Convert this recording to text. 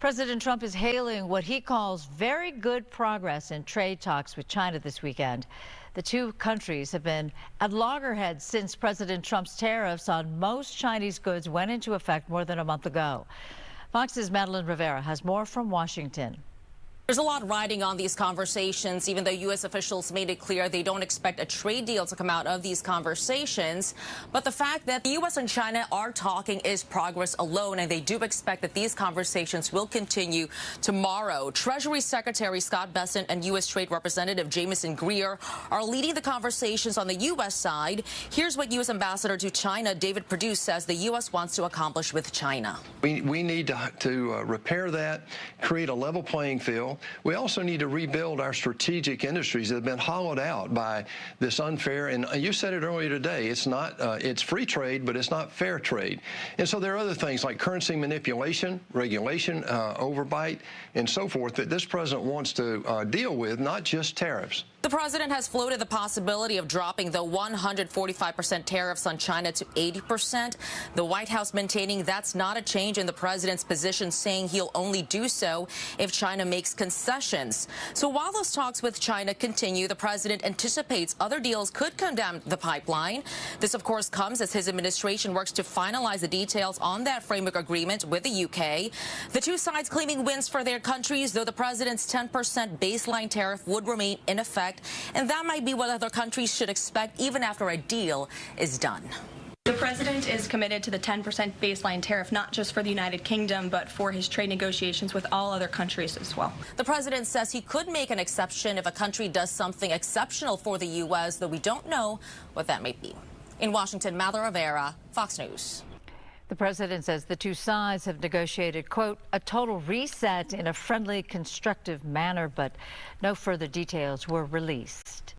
President Trump is hailing what he calls very good progress in trade talks with China this weekend. The two countries have been at loggerheads since President Trump's tariffs on most Chinese goods went into effect more than a month ago. Fox's Madeline Rivera has more from Washington. There's a lot riding on these conversations, even though U.S. officials made it clear they don't expect a trade deal to come out of these conversations. But the fact that the U.S. and China are talking is progress alone, and they do expect that these conversations will continue tomorrow. Treasury Secretary Scott Bessent and U.S. Trade Representative Jamieson Greer are leading the conversations on the U.S. side. Here's what U.S. Ambassador to China David Perdue says the U.S. wants to accomplish with China. We need to repair that, create a level playing field. We also need to rebuild our strategic industries that have been hollowed out by this unfair, and you said it earlier today, it's free trade, but it's not fair trade. And so there are other things like currency manipulation, regulation, overbite, and so forth that this president wants to deal with, not just tariffs. The president has floated the possibility of dropping the 145% tariffs on China to 80%. The White House maintaining that's not a change in the president's position, saying he'll only do so if China makes concessions. So while those talks with China continue, the president anticipates other deals could come down the pipeline. This, of course, comes as his administration works to finalize the details on that framework agreement with the UK. The two sides claiming wins for their countries, though the president's 10% baseline tariff would remain in effect. And that might be what other countries should expect even after a deal is done. The president is committed to the 10% baseline tariff, not just for the United Kingdom, but for his trade negotiations with all other countries as well. The president says he could make an exception if a country does something exceptional for the U.S., though we don't know what that may be. In Washington, Madeline Rivera, Fox News. The president says the two sides have negotiated, quote, a total reset in a friendly, constructive manner, but no further details were released.